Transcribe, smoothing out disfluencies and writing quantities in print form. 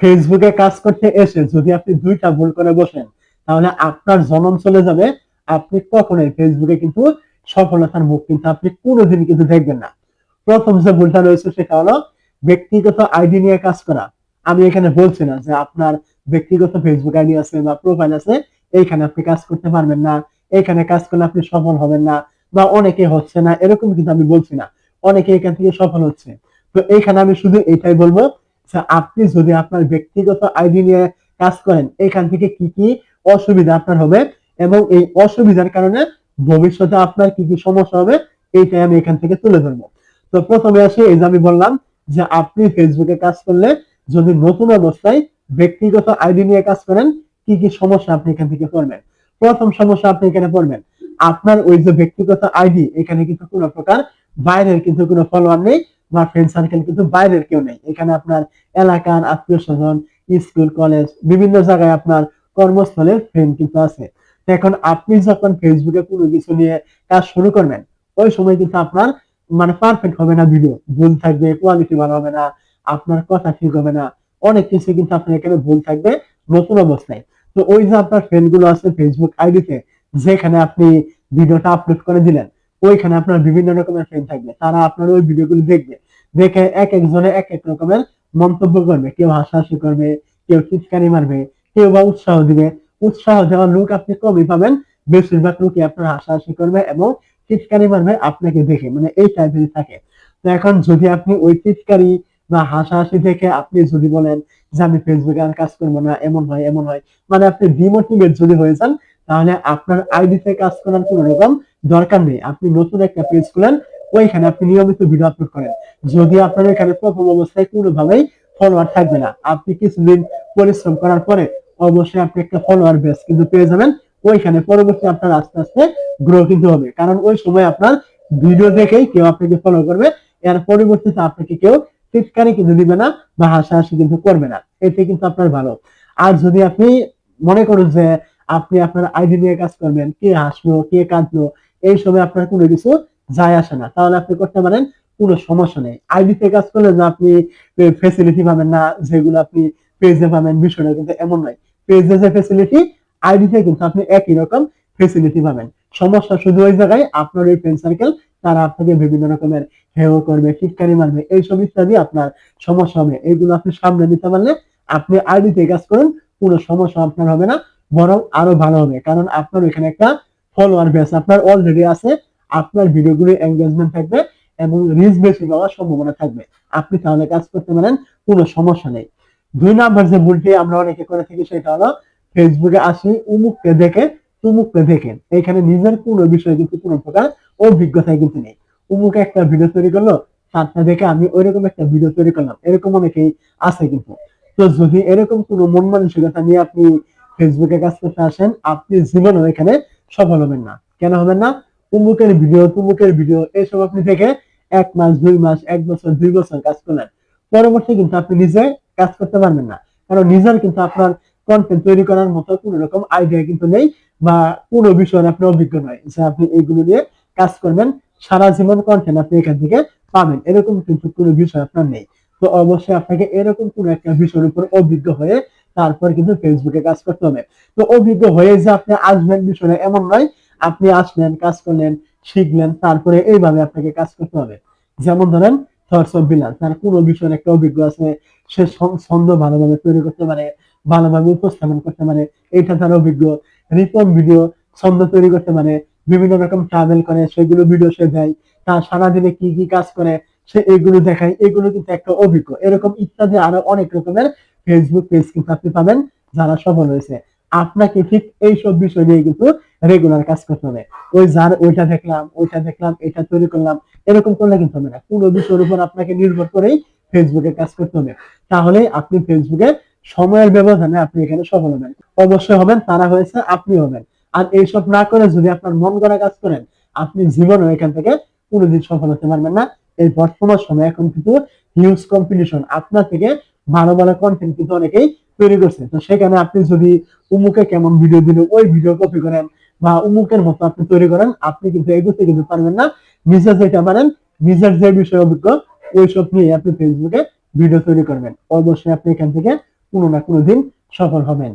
ফেসবুকে কাজ করতে এসে যদি আপনি দুইটা ভুল করে বসেন, তাহলে আপনার জনম চলে যাবে। আপনি কখনোই ফেসবুকে কিন্তু সফলতার মুখ কিন্তু আপনি কোনোদিন কিন্তু দেখবেন না। প্রথম যে ভুলটা রয়েছে সেটা হলো ব্যক্তিগত আইডি নিয়ে কাজ করা। আমি এখানে বলছি না যে আপনার ব্যক্তিগত ফেসবুক আইডি আছে বা প্রোফাইল আছে এইখানে আপনি কাজ করতে পারবেন না, এইখানে কাজ করলে আপনি সফল হবেন না, বা অনেকে হচ্ছে না, এরকম কিন্তু আমি বলছি না। অনেকে এখান থেকে সফল হচ্ছে। তো এইখানে আমি শুধু এটাই বলবো যে আপনি যদি আপনার ব্যক্তিগত আইডি নিয়ে কাজ করেন, এখান থেকে কি কি অসুবিধা আপনার হবে এবং এই অসুবিধার কারণে ভবিষ্যতে আপনার কি কি সমস্যা হবে, এইটাই আমি এখান থেকে তুলে ধরবো। তো প্রথমে আসি, এই যে আমি বললাম যে আপনি ফেসবুকে কাজ করলে যদি নতুন অবস্থায় ব্যক্তিগত আইডি নিয়ে কাজ করেন, কি কি সমস্যা আপনি এখান থেকে পড়বেন। প্রথম সমস্যা আপনি এখানে পড়বেন, আপনার ওই যে ব্যক্তিগত আইডি, এখানে কিন্তু কোনো প্রকার বাইরের কিন্তু কোনো ফলোয়ার নেই বা ফ্রেন্ড সার্কেল কিন্তু বাইরের কেউ নেই। এখানে আপনার এলাকার আত্মীয় স্বজন, স্কুল কলেজ বিভিন্ন জায়গায় আপনার কর্মস্থলের ফ্রেন্ড কিন্তু আছে। এখন আপনি যখন ফেসবুকে কোনো কিছু নিয়ে কাজ শুরু করবেন, ওই সময় কিন্তু আপনার মানে পারফেক্ট হবে না, ভিডিও ভুল থাকবে, কোয়ালিটি ভালো হবে না, আপনার কথা ঠিক হবে না, অনেক কিছু কিন্তু আপনার এখানে ভুল থাকবে নতুন অবস্থায়। তো ওই যে আপনার ফ্রেন্ড গুলো আছে ফেসবুক আইডিতে, যেখানে আপনি ভিডিওটা আপলোড করে দিলেন, ওইখানে আপনার বিভিন্ন রকমের ফ্রেন্ড থাকবে, তারা আপনার ওই ভিডিওগুলো দেখবে, দেখে এক একজনে এক এক রকমের মন্তব্য করবে, কেউ হাসাহাসি করবে, কেউ টিটকারি মারবে, কেউ বা উৎসাহ দিবে। উৎসাহ দেওয়ার লোক আপনি কমই পাবেন, বেশিরভাগ লোকই আপনার হাসাহাসি করবে এবং টিটকারি মারবে আপনাকে দেখে, মানে এই টাইপের থাকে। তো এখন যদি আপনি ওই টিটকারি বা হাসাহাসি দেখে আপনি যদি বলেন যে আমি ফেসবুকে আর কাজ করবো না, এমন হয় এমন হয়, মানে আপনি ডিমোটিভেট যদি হয়ে যান, তাহলে আপনার আইডিতে কাজ করার কোনো রকম দরকার নেই। আপনি নতুন একটা পেজ খুলেন, ওইখানে আপনি নিয়মিত ভিডিও আপলোড করেন। যদি আপনার এখানে প্রথম অবস্থায় কোনোভাবেই ফলোয়ার থাকবে না, আপনি কিছুদিন পরিশ্রম করার পরে অবশ্যই আপনি একটা ফলোয়ার বেস কিন্তু পেয়ে যাবেন। ওইখানে পরবর্তী আপনার আস্তে আস্তে গ্রো কিন্তু হবে, কারণ ওই সময় আপনার ভিডিও দেখেই কেউ আপনাকে ফলো করবে। এর পরিবর্তিতে আপনাকে কেউ টিটকারি কিন্তু দিবে না বা হাসাহাসি কিন্তু করবে না, এতে কিন্তু আপনার ভালো। আর যদি আপনি মনে করুন যে আপনি আপনার আইডি নিয়ে কাজ করবেন, কে হাসলো কে কাঁদলো এই সময় আপনার কোনো কিছু যায় আসে না, তাহলে আপনি করতে পারেন, কোনো সমস্যা নেই। আইডিতে কাজ করলে যে আপনি ফেসিলিটি পাবেন না যেগুলো আপনি পেজে পাবেন, বিষয়টা কিন্তু এমন নয়। পেজে যে ফেসিলিটি, আইডিতে কিন্তু আপনি একই রকম ফেসিলিটি পাবেন। সমস্যা শুধু ওই জায়গায় আপনার এই ফ্রেন্ড সার্কেল, তারা আপনাকে বিভিন্ন রকমের হেয় করবে, টিটকারি মারবে, এইসব ইত্যাদি আপনার সমস্যা হবে। এইগুলো আপনি সামনে নিতে পারলে আপনি আইডিতে কাজ করুন, কোনো সমস্যা আপনার হবে না, বরং আরো ভালো হবে, কারণ আপনার এখানে একটা ফলোয়ার বেস আপনার অলরেডি আছে, আপনার ভিডিওগুলো এঙ্গেজমেন্ট থাকবে এবং রিচ বেশি পাওয়ার সম্ভাবনা থাকবে। আপনি তাহলে কাজ করতে পারেন, কোনো সমস্যা নেই। দুই নাম্বার যে ভুলটি আমরা অনেকে করে থাকি সেটা হলো ফেসবুকে আসি উমুককে দেখে তুমুককে দেখেন, এখানে নিজের কোনো বিষয়ে কিন্তু কোনো প্রকার অভিজ্ঞতা কিন্তু নেই। উমুকে একটা ভিডিও তৈরি করলো, তারটা দেখে আমি ওইরকম একটা ভিডিও তৈরি করলাম, এরকম অনেকেই আছে কিন্তু। তো যদি এরকম কোনো মন মানসিকতা নিয়ে আপনি ফেসবুকে কাজ করতে আসেন, আপনি জীবনেও এখানে সফল হবেন না। কেন হবেন না? উমুকের ভিডিও তুমুকের ভিডিও এইসব আপনি দেখে 1 মাস 2 মাস 1 বছর 2 বছর কাজ করলেন, পরবর্তী কিন্তু আপনি নিজে কাজ করতে পারবেন না, কারণ নিজের কিন্তু আপনার কন্টেন্ট তৈরি করার মতো কোনো রকম আইডিয়া কিন্তু নেই, বা কোনো বিষয়ে আপনি অভিজ্ঞ নয় যে আপনি এইগুলো নিয়ে কাজ করবেন, সারা জীবন কন্টেন্ট আপনি এখান থেকে পাবেন, এরকম কিন্তু কোনো বিষয় আপনার নেই। তো অবশ্যই আপনাকে এরকম কোনো একটা বিষয়ের উপর অভিজ্ঞ হয়ে তারপর কিন্তু ফেসবুকে কাজ করতে হবে। তো অভিজ্ঞ হয়ে যে আপনি আসবেন বিষয়টা এমন নয়, আপনি আসলেন, কাজ করলেন, শিখলেন, তারপরে এইভাবে আপনাকে কাজ করতে হবে। যেমন ধরেন থটস অফ বিলাল, তার কোনো বিষয়ের একটা অভিজ্ঞ আছে, সে ছন্দ ভালোভাবে তৈরি করতে পারে, ভালোভাবে উপস্থাপন করতে পারে, এইটা তার অভিজ্ঞ। রিপন ভিডিও ছন্দ তৈরি করতে পারে, বিভিন্ন রকম ট্রাভেল করে সেগুলো ভিডিও সে দেয়, তার সারাদিনে কি কি কাজ করে সে এগুলো দেখায়, এগুলো কিন্তু একটা অভিজ্ঞ। এরকম ইত্যাদি আরো অনেক রকমের ফেসবুক পেজ কিন্তু আপনি পাবেন যারা সফল হয়েছে। আপনাকে ঠিক এইসব বিষয় নিয়ে কিন্তু রেগুলার কাজ করতে হবে। ওই যার ওইটা দেখলাম ওইটা দেখলাম এটা তৈরি করলাম, এরকম করলে কিন্তু হবে না। কোনো বিষয়ের উপর আপনাকে নির্ভর করেই ফেসবুকে কাজ করতে হবে, তাহলে আপনি ফেসবুকে সময়ের ব্যবধানে আপনি এখানে সফল হবেন। অবশ্যই হবেন, তারা হয়েছে আপনি হবেন। আর এইসব না করে যদি আপনার মন গড়া কাজ করেন, আপনি জীবনে এখান থেকে কোনোদিন সফল হতে পারবেন না। এই বর্তমান সময় এখন কিন্তু হিউজ কম্পিটিশন, আপনার থেকে ভালো ভালো কন্টেন্ট কিন্তু অনেকেই তৈরি করছে। তো সেখানে আপনি যদি উমুকে কেমন ভিডিও দিল ওই ভিডিও কপি করেন বা উমুকের মতো আপনি তৈরি করেন, আপনি কিন্তু এগোতে কিন্তু পারবেন না। নিজে যেটা পারেন, নিজের যে বিষয়ে অভিজ্ঞ ওইসব নিয়ে আপনি ফেসবুকে ভিডিও তৈরি করবেন, অবশ্যই আপনি এখান থেকে কোনো না কোনো দিন সফল হবেন।